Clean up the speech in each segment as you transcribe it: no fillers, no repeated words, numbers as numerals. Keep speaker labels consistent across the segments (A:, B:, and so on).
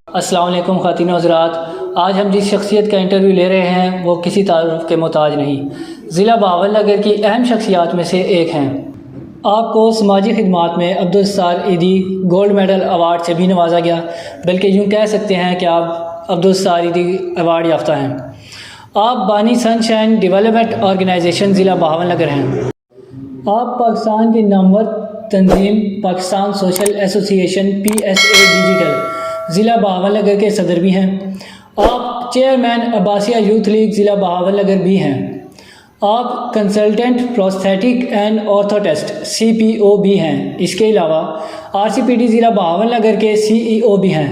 A: अस्सलाम वालेकुम ख़वातीन हज़रात। आज हम जिस शख्सियत का इंटरव्यू ले रहे हैं वो किसी तारुफ के मोहताज नहीं, ज़िला बहावलनगर की अहम शख्सियात में से एक हैं। आपको समाजी खिदमात में अब्दुल सत्तार ईदी गोल्ड मेडल अवार्ड से भी नवाजा गया, बल्कि यूँ कह सकते हैं कि आप अब्दुल सत्तार ईदी अवार्ड याफ्ता हैं। आप बानी सनशाइन डेवलपमेंट ऑर्गेनाइजेशन ज़िला बहावलनगर हैं। आप पाकिस्तान की नामवर तंजीम Pakistan social association PSA digital ज़िला बहावलनगर के सदर भी हैं। आप चेयरमैन अब्बासिया यूथ लीग ज़िला बहावलनगर भी हैं। आप कंसल्टेंट प्रोस्थेटिक एंड ऑर्थोटेस्ट CPO भी हैं। इसके अलावा RCPD ज़िला बहावलनगर के CEO भी हैं।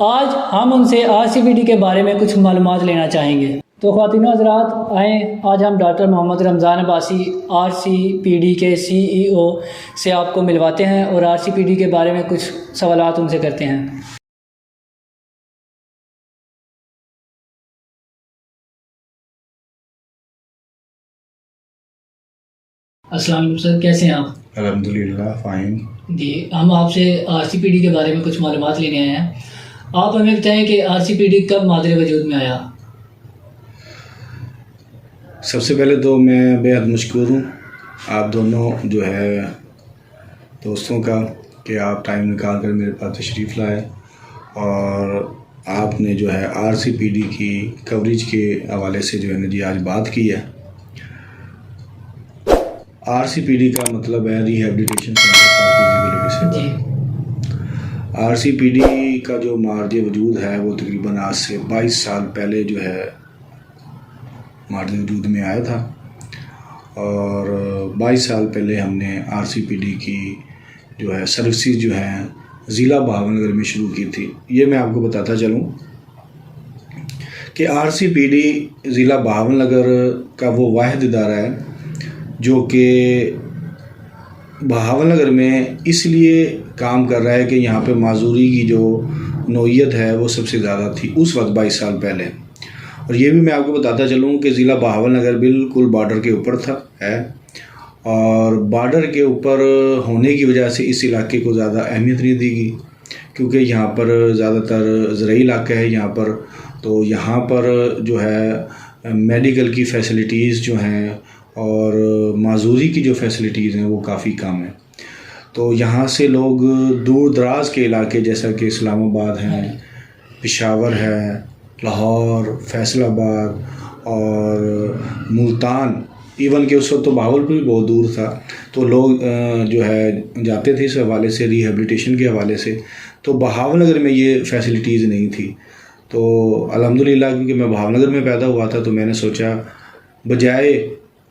A: आज हम उनसे RCPD के बारे में कुछ मालूमात लेना चाहेंगे। तो ख़वातीनो हज़रात, आएँ आज हम डॉक्टर मोहम्मद रमज़ान अब्बासी RCPD के CEO से आपको मिलवाते हैं और RCPD के बारे में कुछ सवालात उनसे करते हैं। अस्सलाम वालेकुम सर, कैसे हैं आप?
B: अल्हम्दुलिल्लाह फ़ाइन।
A: जी, हम आपसे RCPD के बारे में कुछ मालूमात लेने आए हैं। आप हमें बताएं कि RCPD कब मादरे वजूद में आया?
B: सबसे पहले तो मैं बेहद मशकूर हूँ आप दोनों जो है दोस्तों का कि आप टाइम निकाल कर मेरे पास तशरीफ़ लाए और आपने जो है RCPD की कवरेज के हवाले से जो है ना जी आज बात की है। RCPD का मतलब है rehabilitation centre for physically disable. RCPD का जो मार्ज वजूद है वो तकरीबन आज से 22 साल पहले जो है मार्ज वजूद में आया था और 22 साल पहले हमने RCPD की जो है सर्विसेज जो है ज़िला बहावलनगर में शुरू की थी। ये मैं आपको बताता चलूँ कि RCPD ज़िला बहावलनगर का वो वाहिद इदारा है जो कि बहावलनगर में इसलिए काम कर रहा है कि यहाँ पे माजूरी की जो नौइयत है वो सबसे ज़्यादा थी उस वक्त 22 साल पहले। और ये भी मैं आपको बताता चलूँ कि ज़िला बहावलनगर बिल्कुल बॉर्डर के ऊपर है और बॉर्डर के ऊपर होने की वजह से इस इलाके को ज़्यादा अहमियत नहीं दी गई क्योंकि यहाँ पर ज़्यादातर ज़राई इलाका है यहाँ पर। तो यहाँ पर जो है मेडिकल की फ़ैसिलिटीज़ जो हैं और माजूरी की जो फैसिलिटीज़ हैं वो काफ़ी कम है। तो यहाँ से लोग दूर दराज के इलाके जैसा कि इस्लामाबाद है, पेशावर है, लाहौर, फैसलाबाद और मुल्तान, इवन के उस वक्त तो बहावलपुर भी बहुत दूर था, तो लोग जो है जाते थे इस हवाले से रिहेबिलिटेशन के हवाले से। तो बहावलनगर में ये फैसिलिटीज़ नहीं थी। तो अल्हम्दुलिल्लाह क्योंकि मैं बहावलनगर में पैदा हुआ था तो मैंने सोचा बजाय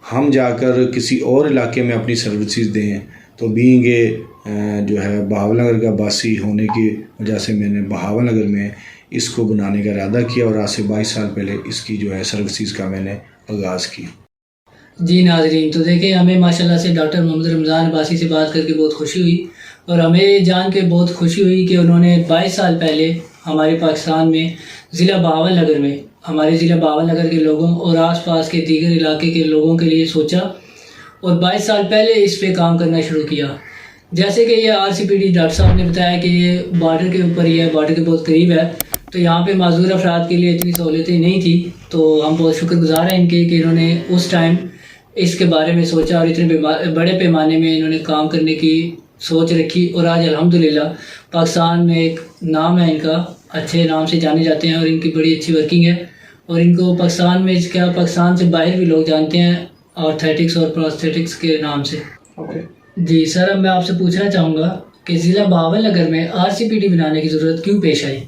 B: हम जाकर किसी और इलाके में अपनी सर्विसेज दें तो बीइंग जो है बहावलनगर का बासी होने की वजह से मैंने बहावलनगर में इसको बनाने का इरादा किया और आज से 22 साल पहले इसकी जो है सर्विसेज का मैंने आगाज़ किया।
A: जी नाज़रीन, तो देखिए हमें माशाल्लाह से डॉक्टर मोहम्मद रमज़ान अब्बासी से बात करके बहुत खुशी हुई और हमें जान के बहुत खुशी हुई कि उन्होंने 22 साल पहले हमारे पाकिस्तान में ज़िला बहावलनगर में हमारे ज़िला बहावलनगर के लोगों और आसपास के दीगर इलाके के लोगों के लिए सोचा और 22 साल पहले इस पे काम करना शुरू किया। जैसे कि ये RCPD डॉक्टर साहब ने बताया कि ये बॉर्डर के ऊपर ही है, बॉर्डर के बहुत करीब है, तो यहाँ पे माजूर अफराद के लिए इतनी सहूलतें नहीं थी। तो हम बहुत शुक्रगुजार हैं इनके कि इन्होंने उस टाइम इसके बारे में सोचा और इतने बड़े पैमाने में इन्होंने काम करने की सोच रखी और आज अल्हम्दुलिल्लाह पाकिस्तान में एक नाम है इनका, अच्छे नाम से जाने जाते हैं और इनकी बड़ी अच्छी वर्किंग है और इनको पाकिस्तान में क्या पाकिस्तान से बाहर भी लोग जानते हैं ऑर्थेटिक्स और प्रोस्थेटिक्स के नाम से। जी सर, अब मैं आपसे पूछना चाहूँगा कि ज़िला बहावलनगर में RCPD बनाने की ज़रूरत क्यों पेश आई?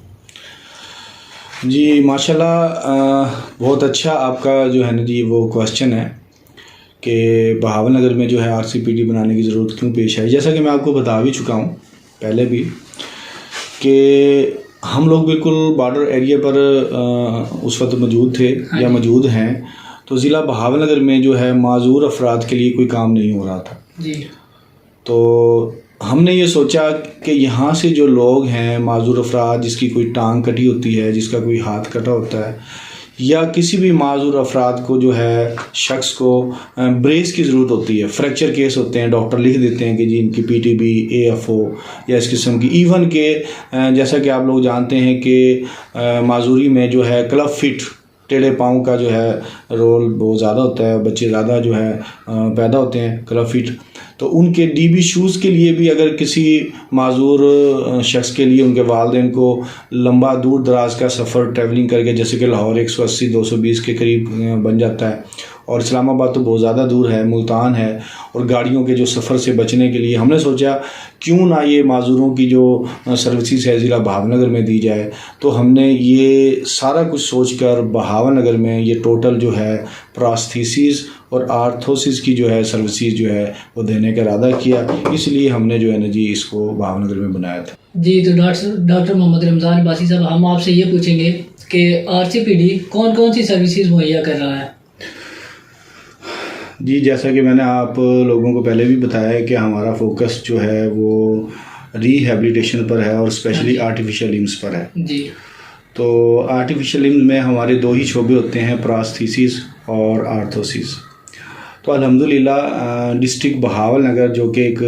B: जी माशाल्लाह, बहुत अच्छा आपका जो है ना जी वो क्वेश्चन है कि बहावलनगर में जो है RCPD बनाने की ज़रूरत क्यों पेश आई। जैसा कि मैं आपको बता भी चुका हूँ पहले भी कि हम लोग बिल्कुल बॉर्डर एरिया पर उस वक्त मौजूद थे या मौजूद हैं। तो ज़िला बहावलनगर में जो है माजूर अफराद के लिए कोई काम नहीं हो रहा था
A: जी।
B: तो हमने ये सोचा कि यहाँ से जो लोग हैं माजूर अफराद जिसकी कोई टांग कटी होती है, जिसका कोई हाथ कटा होता है या किसी भी माजूर अफराद को जो है शख्स को ब्रेस की ज़रूरत होती है, फ्रैक्चर केस होते हैं, डॉक्टर लिख देते हैं कि जी इनकी PTB AFO या इस किस्म की, इवन के जैसा कि आप लोग जानते हैं कि माजूरी में जो है क्लब फिट, टेढ़े पाँव का जो है रोल बहुत ज़्यादा होता है, बच्चे ज़्यादा जो है पैदा होते हैं क्लब फिट, तो उनके DB शूज़ के लिए भी अगर किसी माजूर शख्स के लिए उनके वालिदैन को लंबा दूर दराज का सफ़र ट्रैवलिंग करके, जैसे कि लाहौर 180-220 के करीब बन जाता है, और इस्लामाबाद तो बहुत ज़्यादा दूर है, मुल्तान है, और गाड़ियों के जो सफ़र से बचने के लिए हमने सोचा क्यों ना ये माजूरों की जो सर्विसेज है ज़िला बहावलनगर में दी जाए। तो हमने ये सारा कुछ सोचकर बहावलनगर में ये टोटल जो है प्रोस्थेसिस और आर्थोसिस की जो है सर्विसेज जो है वो देने का इरादा किया, इसलिए हमने जो है ना जी इसको बहावलनगर में बनाया था।
A: जी, तो डॉक्टर मोहम्मद रमज़ान अब्बासी साहब, हम आपसे ये पूछेंगे कि RCPD कौन कौन सी सर्विसेज मुहैया कर रहा है?
B: जी, जैसा कि मैंने आप लोगों को पहले भी बताया है कि हमारा फोकस जो है वो रिहैबिलिटेशन पर है और स्पेशली आर्टिफिशियल लिम्स पर है।
A: जी,
B: तो आर्टिफिशियल लिम्स में हमारे 2 ही शोबे होते हैं, प्रोस्थेसिस और आर्थोसिस। तो अल्हम्दुलिल्लाह डिस्ट्रिक्ट बहावलनगर जो कि एक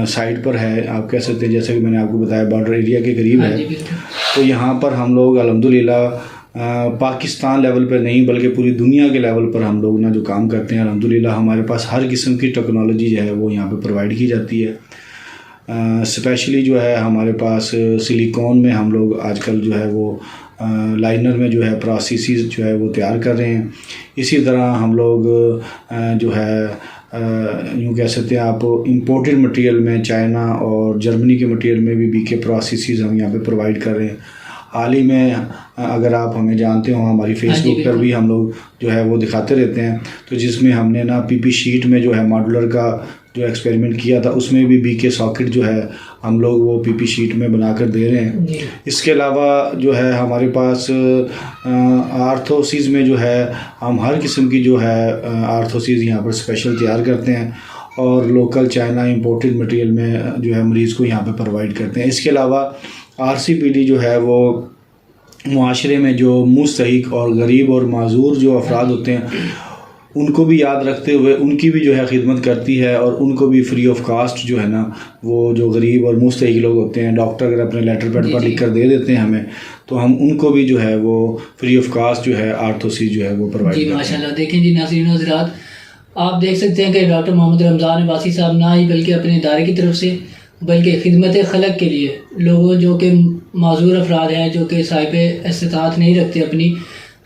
B: साइड पर है, आप कह सकते हैं, जैसे कि मैंने आपको बताया बॉर्डर एरिया के करीब
A: हाँ
B: है।
A: जी, बिल्कुल।
B: तो यहाँ पर हम लोग अल्हम्दुलिल्लाह पाकिस्तान लेवल पर नहीं बल्कि पूरी दुनिया के लेवल पर हम लोग ना जो काम करते हैं, अल्हम्दुलिल्लाह हमारे पास हर किस्म की टेक्नोलॉजी जो है वो यहाँ पे प्रोवाइड की जाती है। स्पेशली जो है हमारे पास सिलिकॉन में हम लोग आजकल जो है वो लाइनर में जो है प्रोस्थेसिस जो है वो तैयार कर रहे हैं। इसी तरह हम लोग जो है यूँ कह सकते हैं आप इंपोर्टेड मटेरियल में चाइना और जर्मनी के मटेरियल में भी BK प्रोस्थेसिस हम यहाँ पे प्रोवाइड कर रहे हैं। हाल ही में अगर आप हमें जानते हो, हमारी फेसबुक पर भी हम लोग जो है वो दिखाते रहते हैं, तो जिसमें हमने ना PP शीट में जो है मॉडुलर का जो एक्सपेरिमेंट किया था उसमें भी BK सॉकेट जो है हम लोग वो PP शीट में बनाकर दे रहे हैं। इसके अलावा जो है हमारे पास आर्थोसिस में जो है हम हर किस्म की जो है आर्थोसिस यहाँ पर स्पेशल तैयार करते हैं और लोकल चाइना इंपोर्टेड मटेरियल में जो है मरीज़ को यहाँ पे प्रोवाइड करते हैं। इसके अलावा RCPD जो है वो मुआशरे में जो मुस्तहिक और गरीब और माजूर जो अफराद होते हैं उनको भी याद रखते हुए उनकी भी जो है खिदमत करती है और उनको भी फ्री ऑफ कास्ट जो है ना वो जो गरीब और मुस्तहिक लोग होते हैं, डॉक्टर अगर अपने लेटर पैड पर लिख कर दे देते हैं हमें, तो हम उनको भी जो है वो फ्री ऑफ कास्ट जो है आर्थोसिस जो है वो प्रोवाइड करते हैं।
A: माशाल्लाह। देखें जी नाज़रीन व हज़रात, आप देख सकते हैं कि डॉक्टर मोहम्मद रमज़ान अब्बासी साहब ना ही बल्कि अपने इदारे की तरफ से बल्कि खिदमत खलक के लिए लोगों जो कि माजूर अफराद हैं, जो कि साहिब इस्तिताअत नहीं रखते अपनी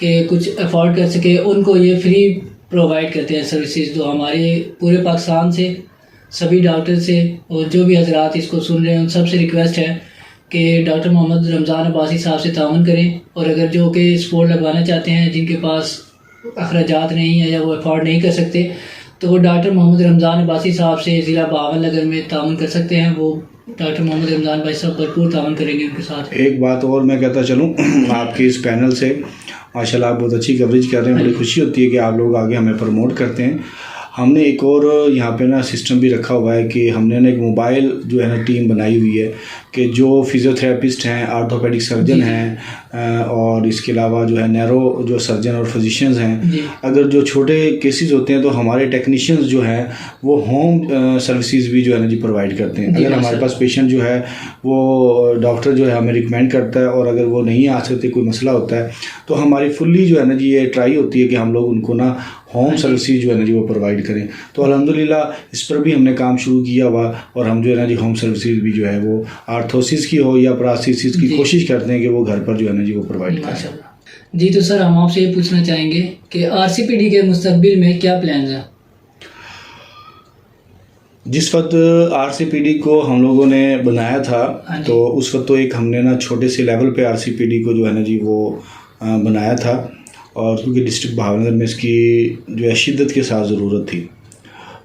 A: कि कुछ अफोर्ड कर सके, उनको ये फ्री प्रोवाइड करते हैं सर्विसेज। तो हमारे पूरे पाकिस्तान से सभी डॉक्टर से और जो भी हजरात इसको सुन रहे हैं उन सब से रिक्वेस्ट है कि डॉक्टर मोहम्मद रमज़ान अब्बासी साहब से ताउन करें, और अगर जो कि स्पोर्ट लगवाना चाहते हैं जिनके पास अखराजात नहीं है या वो अफोर्ड नहीं कर सकते, तो वो डॉक्टर मोहम्मद रमज़ान अब्बासी साहब से ज़िला बहावलनगर में ताउन कर सकते हैं। वो डॉक्टर मोहम्मद रमज़ान भाई साहब भरपूर ताउन करेंगे उनके साथ।
B: एक बात और मैं कहता चलूँ आपके इस पैनल से माशाल्लाह आप बहुत अच्छी कवरेज कर रहे हैं, बड़ी खुशी होती है कि आप लोग आगे हमें प्रमोट करते हैं। हमने एक और यहाँ पे ना सिस्टम भी रखा हुआ है कि हमने ना एक मोबाइल जो है ना टीम बनाई हुई है कि जो फिजियोथेरेपिस्ट हैं, आर्थोपेडिक सर्जन हैं और इसके अलावा जो है नैरो जो सर्जन और फिजिशियंस हैं, अगर जो छोटे केसेस होते हैं तो हमारे टेक्नीशियंस जो हैं वो होम सर्विसेज भी जो है ना जी प्रोवाइड करते हैं। अगर हमारे पास पेशेंट जो है वो डॉक्टर जो है हमें रिकमेंड करता है और अगर वो नहीं आ सकते, कोई मसला होता है, तो हमारी फुल्ली जो है ना जी ये ट्राई होती है कि हम लोग उनको ना होम सर्विसेज जो है ना जी वो प्रोवाइड करें। तो अल्हम्दुलिल्लाह इस पर भी हमने काम शुरू किया हुआ और हम जो है ना जी होम सर्विसेज भी जो है वो आर्थोसिस की हो या प्रोस्थेसिस की कोशिश करते हैं कि वो घर पर जो है ना जी वो प्रोवाइड करें।
A: जी, तो सर हम आपसे ये पूछना चाहेंगे कि RCPD के मुस्तकबिल में क्या प्लान है?
B: जिस वक्त RCPD को हम लोगों ने बनाया था तो उस वक्त तो एक हमने ना छोटे से लेवल पे RCPD को जो है ना जी वो बनाया था, और क्योंकि डिस्ट्रिक्ट बहावलनगर में इसकी जो है शिद्दत के साथ ज़रूरत थी।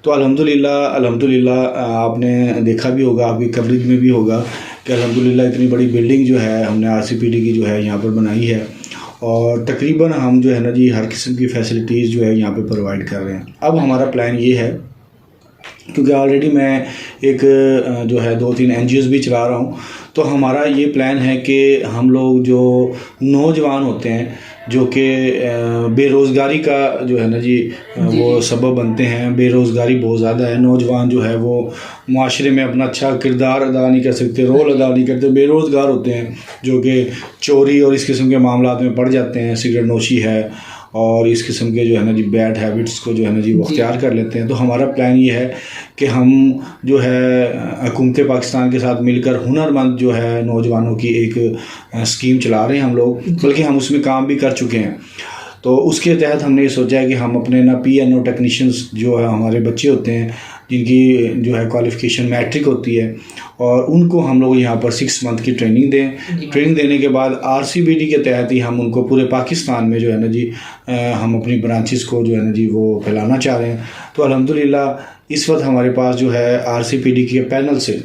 B: तो अल्हम्दुलिल्लाह आपने देखा भी होगा, आपकी कवरेज में भी होगा कि अल्हम्दुलिल्लाह इतनी बड़ी बिल्डिंग जो है हमने RCPD की जो है यहाँ पर बनाई है और तकरीबन हम जो है ना जी हर किस्म की फैसिलिटीज़ जो है यहाँ पे प्रोवाइड कर रहे हैं। अब हमारा प्लान ये है क्योंकि ऑलरेडी मैं एक जो है 2-3 NGOs भी चला रहा हूँ। तो हमारा ये प्लान है कि हम लोग जो नौजवान होते हैं जो कि बेरोज़गारी का जो है ना जी वो सबब बनते हैं, बेरोज़गारी बहुत ज़्यादा है, नौजवान जो है वो माशरे में अपना अच्छा किरदार अदा नहीं कर सकते, रोल अदा नहीं करते, बेरोज़गार होते हैं, जो कि चोरी और इस किस्म के मामलात में पड़ जाते हैं, सिगरेट नोशी है और इस किस्म के जो है ना जी बैड हैबिट्स को जो है ना जी वो अख्तियार कर लेते हैं। तो हमारा प्लान ये है कि हम जो है हुकूमत पाकिस्तान के साथ मिलकर हुनरमंद जो है नौजवानों की एक स्कीम चला रहे हैं हम लोग, बल्कि हम उसमें काम भी कर चुके हैं। तो उसके तहत हमने ये सोचा है कि हम अपने ना PNO टेक्नीशियंस जो है हमारे बच्चे होते हैं जिनकी जो है क्वालिफ़िकेशन मैट्रिक होती है, और उनको हम लोग यहाँ पर 6 मंथ की ट्रेनिंग दें। ट्रेनिंग देने के बाद RCPD के तहत ही हम उनको पूरे पाकिस्तान में जो है ना जी हम अपनी ब्रांचेस को जो है ना जी वो फैलाना चाह रहे हैं। तो अल्हम्दुलिल्लाह इस वक्त हमारे पास जो है RCPD के पैनल से,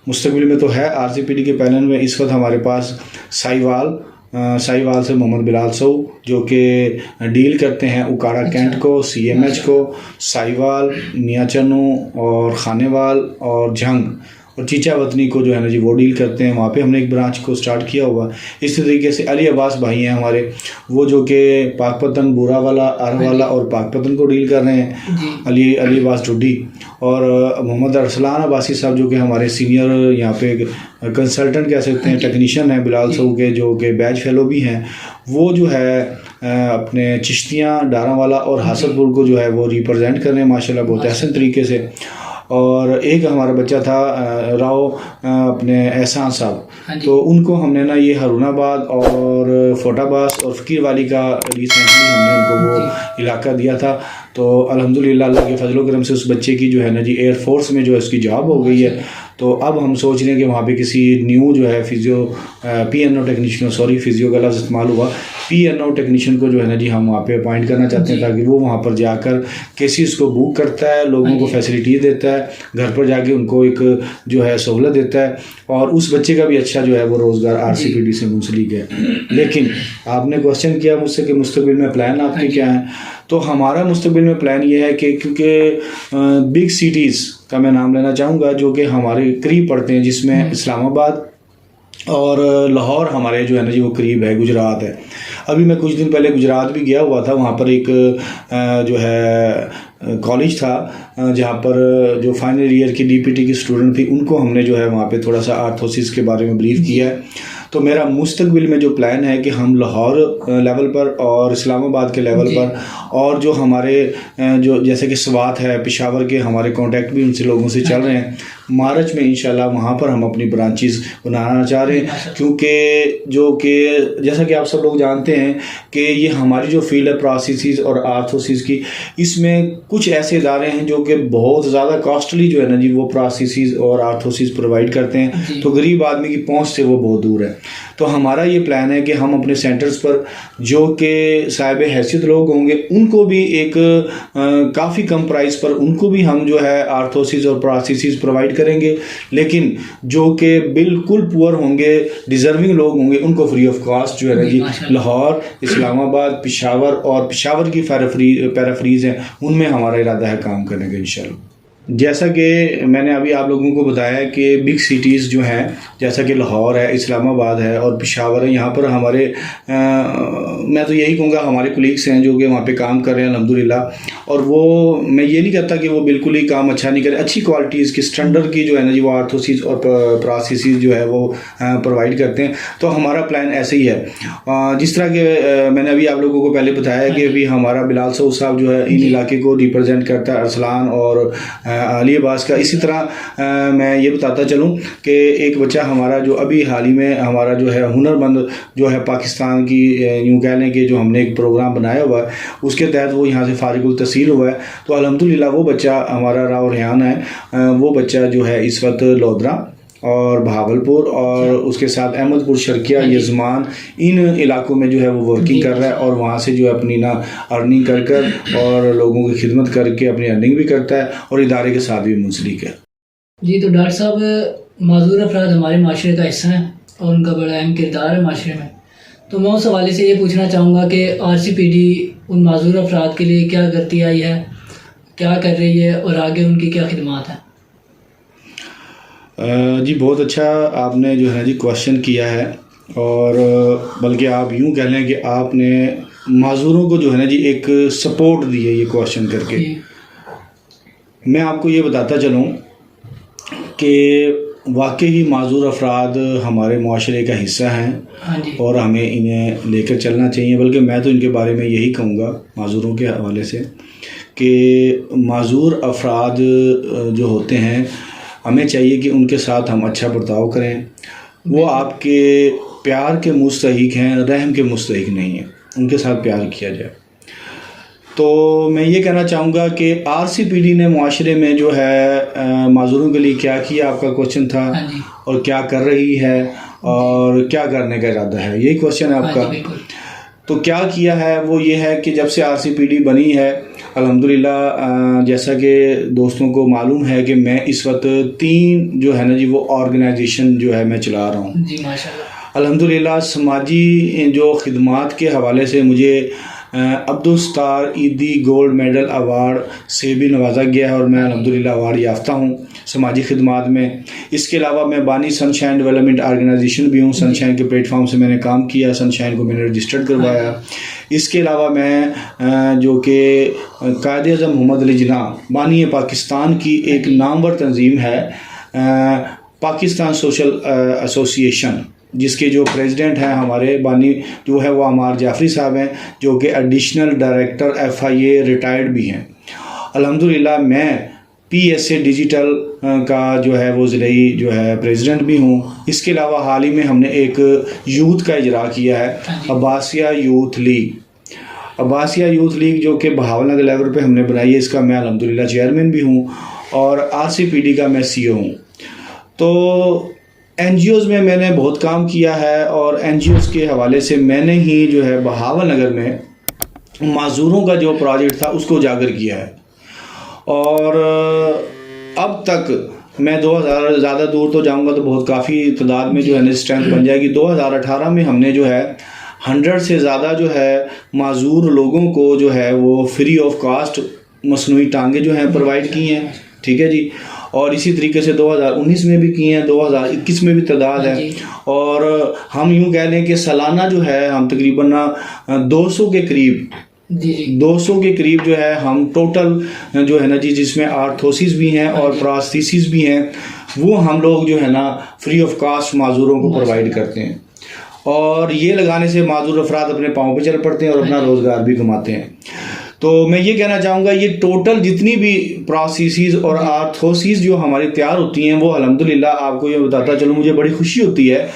B: मुस्तकबिल में तो है RCPD के पैनल में इस वक्त हमारे पास साहिवाल से मोहम्मद बिलाल सऊ जो कि डील करते हैं उकाड़ा कैंट को, CMH को, साहिवाल, मियाँ चन्नू और खानेवाल और जंग और चीचा वतनी को जो है ना जी वो डील करते हैं। वहाँ पे हमने एक ब्रांच को स्टार्ट किया हुआ। इसी तरीके से अली अब्बास भाई हैं हमारे, वो जो कि पाकपतन, बुरावाला, अरवाला और पाकपतन को डील कर रहे हैं, अली अब्बास ढुड्डी, और मोहम्मद अरसलान अब्बासी साहब जो कि हमारे सीनियर यहाँ पे कंसल्टेंट कह सकते हैं, टेक्नीशियन हैं बिलाल सऊ के, जो कि बैच फेलो भी हैं। वो जो है अपने चिश्तियाँ, डारावाला और हासनपुर को जो है वो रिप्रेजेंट कर रहे हैं माशाल्लाह बहुत अहसन तरीके से। और एक हमारा बच्चा था राव अपने एहसान साहब, तो उनको हमने ना ये हारूनाबाद और फोटाबास और फ़कीरवाली का रिसेंटली हमने उनको वो इलाका दिया था। तो अल्हम्दुलिल्लाह अल्लाह के फजल करम से उस बच्चे की जो है ना जी एयर फोर्स में जो है उसकी जॉब हो गई है। तो अब हम सोच रहे हैं कि वहाँ पे किसी न्यू जो है PNO टेक्नीशियन, सॉरी फिजियो का लफ्ज़ इस्तेमाल हुआ, PNO टेक्नीशियन को जो है ना जी हम वहाँ पे अपॉइंट करना चाहते हैं, ताकि वो वहाँ पर जाकर केसेस को बुक करता है, लोगों को फैसिलिटी देता है, घर पर जाके उनको एक जो है सहूलत देता है, और उस बच्चे का भी अच्छा जो है वो रोज़गार RCPD से मुंसलिक है। लेकिन आपने क्वेश्चन किया मुझसे कि मुस्तकबिल में प्लान आपके क्या हैं, तो हमारा मुस्तकबिल में प्लान ये है कि क्योंकि बिग सिटीज़ का मैं नाम लेना चाहूँगा जो कि हमारे करीब पड़ते हैं, जिसमें इस्लामाबाद और लाहौर हमारे जो है ना जी वो करीब है, गुजरात है। अभी मैं कुछ दिन पहले गुजरात भी गया हुआ था, वहाँ पर एक जो है कॉलेज था जहाँ पर जो फाइनल ईयर की DPT की स्टूडेंट थी, उनको हमने जो है वहाँ पे थोड़ा सा आर्थोसिस के बारे में ब्रीफ किया है। तो मेरा मुस्तकबिल में जो प्लान है कि हम लाहौर लेवल पर और इस्लामाबाद के लेवल पर, और जो हमारे जो जैसे कि स्वात है, पेशावर के हमारे कांटेक्ट भी उनसे लोगों से चल रहे हैं, मार्च में इंशाल्लाह वहाँ पर हम अपनी ब्रांचेस बनाना चाह रहे हैं। क्योंकि जो कि जैसा कि आप सब लोग जानते हैं कि ये हमारी जो फील्ड है प्रोस्थेसिस और आर्थोसिस की, इसमें कुछ ऐसे इदारे हैं जो कि बहुत ज़्यादा कॉस्टली जो है ना जी वो प्रोस्थेसिस और आर्थोसिस प्रोवाइड करते हैं, तो गरीब आदमी की पहुँच से वो बहुत दूर है। तो हमारा ये प्लान है कि हम अपने सेंटर्स पर जो कि साहिब हैसियत लोग होंगे उनको भी एक काफ़ी कम प्राइस पर उनको भी हम जो है आर्थोसिस और प्रोस्थेसिस प्रोवाइड करेंगे, लेकिन जो कि बिल्कुल पुअर होंगे, डिज़र्विंग लोग होंगे, उनको फ्री ऑफ कॉस्ट जो है ना जी लाहौर, इस्लामाबाद, पेशावर की पैराफ्रीज हैं, उनमें हमारा इरादा है काम करने का इंशाल्लाह। जैसा कि मैंने अभी आप लोगों को बताया कि बिग सिटीज़ जो हैं जैसा कि लाहौर है, इस्लामाबाद है और पेशावर है, यहाँ पर हमारे मैं तो यही कहूँगा हमारे कोलीग्स हैं जो कि वहाँ पे काम कर रहे हैं अल्हम्दुलिल्लाह। और वो मैं ये नहीं कहता कि वो बिल्कुल ही काम अच्छा नहीं करें, अच्छी क्वालिटीज़ की स्टैंडर्ड की जो है ना जी वो आर्थोसिस और प्रोस्थेसिस जो है वो प्रोवाइड करते हैं। तो हमारा प्लान ऐसे ही है, जिस तरह के मैंने अभी आप लोगों को पहले बताया कि अभी हमारा बिलाल सऊ साहब जो है इन इलाके को रिप्रेजेंट करता है, अरसलान और अली अब्बास का। इसी तरह मैं ये बताता चलूँ कि एक बच्चा हमारा जो अभी हाल ही में हमारा जो है हुनरमंद जो है पाकिस्तान की यूँ कह लें कि जो हमने एक प्रोग्राम बनाया हुआ है उसके तहत वो यहाँ से फारिगुल तहसील हुआ है। तो अल्हम्दुलिल्लाह वो बच्चा हमारा राव रेहान है, वो बच्चा जो है इस वक्त लोधरा और भावलपुर और उसके साथ अहमदपुर, शर्किया, यजमान, इन इलाकों में जो है वो वर्किंग कर रहा है और वहाँ से जो है अपनी ना अर्निंग कर कर और लोगों की खिदमत करके अपनी अर्निंग भी करता है और इदारे के साथ भी मुंसलिक है।
A: जी, तो डॉक्टर साहब, माजूर अफराद हमारे माशरे का हिस्सा हैं और उनका बड़ा अहम किरदार है माशरे में। तो मैं उस हवाले से ये पूछना चाहूँगा कि RCPD उन माजूर अफराद के लिए क्या करती आई है क्या कर रही है और आगे उनकी क्या खिदमत है?
B: जी बहुत अच्छा आपने जो है ना जी क्वेश्चन किया है, और बल्कि आप यूँ कह लें कि आपने माजूरों को जो है ना जी एक सपोर्ट दी है ये क्वेश्चन करके।
A: जी
B: मैं आपको ये बताता चलूँ कि वाकई ही माजूर अफराद हमारे माशरे का हिस्सा हैं
A: हाँ जी
B: और हमें इन्हें लेकर चलना चाहिए। बल्कि मैं तो इनके बारे में यही कहूँगा माजूरों के हवाले से कि माजूर अफराद जो होते हैं, हमें चाहिए कि उनके साथ हम अच्छा बर्ताव करें। वो आपके प्यार के मुस्तहिक हैं, रहम के मुस्तहिक नहीं हैं, उनके साथ प्यार किया जाए। तो मैं ये कहना चाहूँगा कि RCPD ने माशरे में जो है माजूरों के लिए क्या किया, आपका क्वेश्चन था,
A: हाँ जी
B: और क्या कर रही है और क्या करने का इरादा है, यही क्वेश्चन है
A: हाँ
B: आपका।
A: जी बिल्कुल।
B: तो क्या किया है वो ये है कि जब से RCPD बनी है अल्हम्दुलिल्लाह, जैसा कि दोस्तों को मालूम है कि मैं इस वक्त 3 जो है ना जी वो ऑर्गेनाइजेशन जो है मैं चला रहा हूँ।
A: जी माशाल्लाह।
B: अल्हम्दुलिल्लाह समाजी जो खिदमात के हवाले से मुझे अब्दुल स्टार ईदी गोल्ड मेडल अवार्ड से भी नवाजा गया है और मैं अल्हम्दुलिल्लाह अवार्ड याफ्ता हूँ समाजी खिदमात में। इसके अलावा मैं बानी सनशाइन डेवलपमेंट ऑर्गेनाइजेशन भी हूँ। सनशाइन के प्लेटफॉर्म से मैंने काम किया, सनशाइन को मैंने रजिस्टर्ड करवाया। इसके अलावा मैं जो कि कायद आज़म मोहम्मद अली जिन्ना बानी पाकिस्तान की एक नामवर तंजीम है, पाकिस्तान सोशल एसोसिएशन, जिसके जो प्रेसिडेंट हैं हमारे बानी जो है वो अमार जाफरी साहब हैं, जो कि एडिशनल डायरेक्टर FIA रिटायर्ड भी हैं। अल्हम्दुलिल्लाह मैं PSA डिजिटल का जो है वो ज़िलाई जो है प्रेसिडेंट भी हूँ। इसके अलावा हाल ही में हमने एक यूथ का इजरा किया है, Abbasiya youth league. Abbasiya youth league जो कि बहावलनगर लेवल पे हमने बनाई है, इसका मैं अल्हम्दुलिल्लाह चेयरमैन भी हूँ और RCPD का मैं CEO हूँ। तो NGOs में मैंने बहुत काम किया है और NGOs के हवाले से मैंने ही जो है बहावलनगर में माजूरों का जो प्रोजेक्ट था उसको उजागर किया है। और अब तक मैं 2000 ज़्यादा दूर तो जाऊंगा तो बहुत काफ़ी तादाद में जो है ना स्ट्रेंथ बन जाएगी। 2018 में हमने जो है 100 से ज़्यादा जो है माजूर लोगों को जो है वो फ्री ऑफ कास्ट मसनूई टांगे जो हैं प्रोवाइड की हैं, ठीक है जी। और इसी तरीके से 2019 में भी किए हैं, 2021 में भी तादाद है। और हम यूँ कह लें कि सालाना जो है हम तकरीबन 200 के करीब 200 के करीब जो है हम टोटल जो है ना जी, जिसमें आर्थोसिस भी हैं और प्रोस्थेसिस भी हैं, वो हम लोग जो है ना फ्री ऑफ कास्ट माजूरों को प्रोवाइड करते हैं। और ये लगाने से माजूर अफराद अपने पाँव पे चल पड़ते हैं और अपना रोज़गार भी कमाते हैं। तो मैं ये कहना चाहूँगा ये टोटल जितनी भी प्रोस्थेसिस और आर्थोसिस जो हमारी तैयार होती हैं वो अल्हम्दुलिल्लाह आपको ये बताता चलूँ, मुझे बड़ी खुशी होती है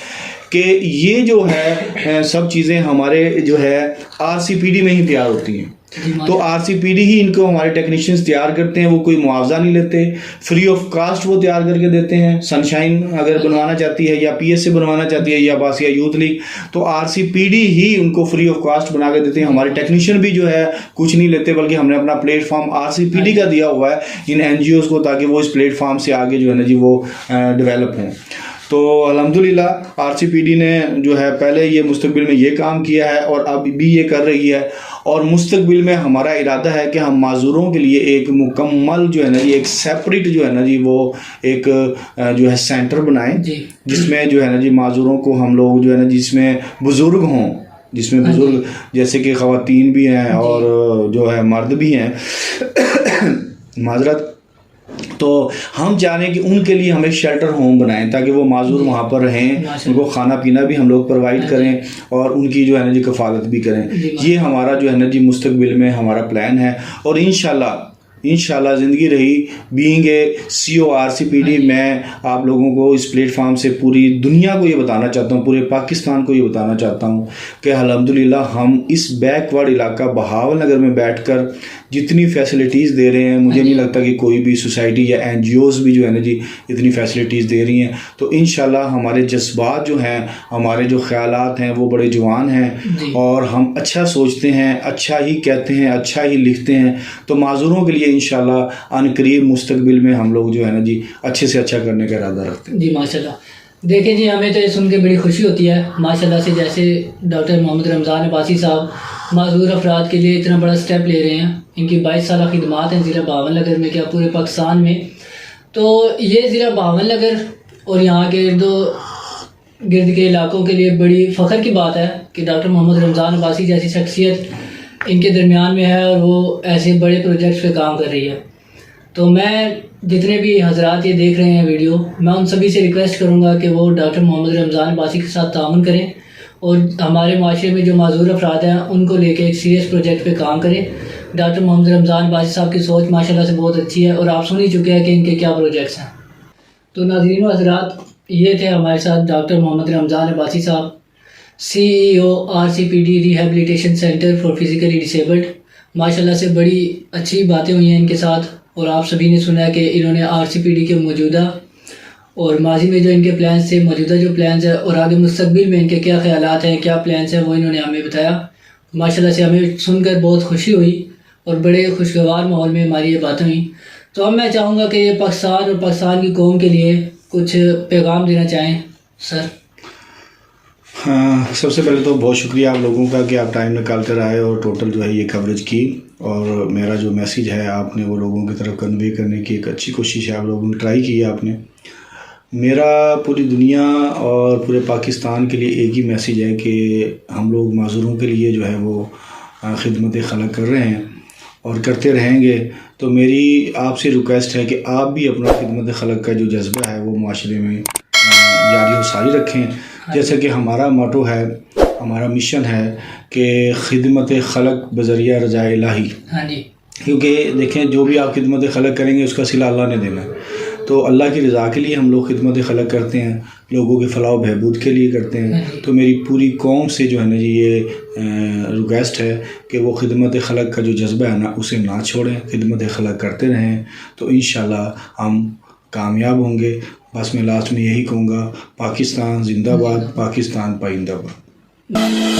B: कि ये जो है सब चीज़ें हमारे जो है RCPD में ही तैयार होती हैं। तो RCPD ही इनको हमारे टेक्नीशियंस तैयार करते हैं, वो कोई मुआवजा नहीं लेते, फ्री ऑफ कास्ट वो तैयार करके देते हैं। सनशाइन अगर बनवाना चाहती है या PSA बनवाना चाहती है या अब्बासिया यूथ लीग, तो RCPD ही उनको फ्री ऑफ कास्ट बना के देते हैं। हमारे टेक्नीशियन भी जो है कुछ नहीं लेते, बल्कि हमने अपना प्लेटफॉर्म RCPD का दिया हुआ है इन NGOs को, ताकि वो इस प्लेटफॉर्म से आगे जो है ना जी वो डेवलप हों। तो अल्हम्दुलिल्लाह RCPD ने जो है पहले ये मुस्तकबिल में ये काम किया है और अब भी ये कर रही है। और मुस्तकबिल में हमारा इरादा है कि हम माजूरों के लिए एक मुकम्मल जो है ना जी एक सेपरेट जो है ना जी वो एक जो है सेंटर बनाएं, जिसमें जो है ना जी माजूरों को हम लोग जो है ना जिसमें बुज़ुर्ग हों, जिसमें बुज़ुर्ग जैसे कि ख़वातीन भी हैं और जो है मर्द भी हैं माजरत। तो हम चाह रहे हैं कि उनके लिए हमें शेल्टर होम बनाएं ताकि वो माजूर वहाँ पर रहें, उनको खाना पीना भी हम लोग प्रोवाइड करें और उनकी जो है ना जी कफ़ालत भी करें। ये हमारा जो है ना जी मुस्तकबिल में हमारा प्लान है। और इंशाल्लाह ज़िंदगी रही बीइंग ए CEO RCPD, मैं आप लोगों को इस प्लेटफॉर्म से पूरी दुनिया को ये बताना चाहता हूँ, पूरे पाकिस्तान को ये बताना चाहता हूँ कि अल्हम्दुलिल्लाह हम इस बैकवर्ड इलाका बहावलनगर में बैठकर जितनी फैसिलिटीज़ दे रहे हैं, मुझे नहीं लगता कि कोई भी सोसाइटी या NGOs भी जो है ना जी इतनी फैसिलिटीज़ दे रही हैं। तो इंशाल्लाह हमारे जज्बात जो हैं, हमारे जो ख्यालात हैं वो बड़े जवान हैं और हम अच्छा सोचते हैं, अच्छा ही कहते हैं, अच्छा ही लिखते हैं। तो माजूरों के लिए इंशाल्लाह अनकरीब मुस्तकबिल में हम लोग जो है ना जी अच्छे से अच्छा करने का इरादा रखते हैं।
A: जी माशाल्लाह। देखिए जी, हमें तो ये सुन के बड़ी खुशी होती है माशाल्लाह से, जैसे डॉक्टर मोहम्मद रमज़ान अब्बासी साहब माजूर अफराद के लिए इतना बड़ा स्टेप ले रहे हैं। इनकी 22 साल खिदमात हैं ज़िला बावन नगर में, क्या पूरे पाकिस्तान में। तो ये ज़िला बावन नगर और यहाँ के गिर्द के इलाकों के लिए बड़ी फ़ख्र की बात है कि डॉक्टर मोहम्मद रमज़ान अब्बासी जैसी शख्सियत इनके दरमियान में है और वो ऐसे बड़े प्रोजेक्ट्स पे काम कर रही है। तो मैं जितने भी हजरात ये देख रहे हैं वीडियो, मैं उन सभी से रिक्वेस्ट करूँगा कि वो डॉक्टर मोहम्मद रमज़ान अब्बासी के साथ ताउन करें और हमारे माशरे में जो माजूर अफराद हैं उनको लेके एक सीरियस प्रोजेक्ट पे काम करें। डॉक्टर मोहम्मद रमज़ान अब्बासी साहब की सोच माशाल्लाह से बहुत अच्छी है और आप सुन ही चुके हैं कि इनके क्या प्रोजेक्ट्स हैं। तो नाज़रीन व हज़रात, ये थे हमारे साथ डॉक्टर मोहम्मद रमज़ान अब्बासी साहब, CEO RCPD rehabilitation centre for physically disabled. माशाल्लाह से बड़ी अच्छी बातें हुई हैं इनके साथ और आप सभी ने सुना है कि इन्होंने RCPD के मौजूदा और माजी में जो इनके प्लान्स थे, मौजूदा जो प्लान्स है और आगे मुस्तकबिल में इनके क्या ख्यालात हैं, क्या प्लान्स हैं, वो इन्होंने हमें बताया। माशाल्लाह से हमें सुनकर बहुत खुशी हुई और बड़े खुशगवार माहौल में हमारी ये बातें हुई। तो अब मैं चाहूँगा कि ये पाकिस्तान और पाकिस्तान की कौम के लिए कुछ पैगाम देना चाहें सर।
B: हाँ, सबसे पहले तो बहुत शुक्रिया आप लोगों का कि आप टाइम निकाल कर आए और टोटल जो है ये कवरेज की, और मेरा जो मैसेज है आपने वो लोगों की तरफ कन्वे करने की एक अच्छी कोशिश है आप लोगों ने ट्राई की है आपने। मेरा पूरी दुनिया और पूरे पाकिस्तान के लिए एक ही मैसेज है कि हम लोग माजूरों के लिए जो है वो खिदमत खलक कर रहे हैं और करते रहेंगे। तो मेरी आपसे रिक्वेस्ट है कि आप भी अपना खिदमत खलक का जो जज्बा है वो माशरे में जारी और सारी रखें। जैसे कि हमारा मोटो है, हमारा मिशन है कि खिदमत खलक बज़रिया रज़ाए इलाही।
A: हाँ जी।
B: क्योंकि देखें, जो भी आप खिदमत खलक करेंगे उसका सिला अल्लाह ने देना है। तो अल्लाह की रज़ा के लिए हम लोग खिदमत खलक करते हैं, लोगों के फलाह बहबूद के लिए करते हैं। तो मेरी पूरी कौम से जो है ना जी ये रिक्वेस्ट है कि वो खिदमत खलक का जो जज्बा है ना उसे ना छोड़ें, खिदमत खलक करते रहें, तो इंशाल्लाह हम कामयाब होंगे। बस मैं लास्ट में यही कहूँगा, पाकिस्तान जिंदाबाद, पाकिस्तान पाइंदाबाद।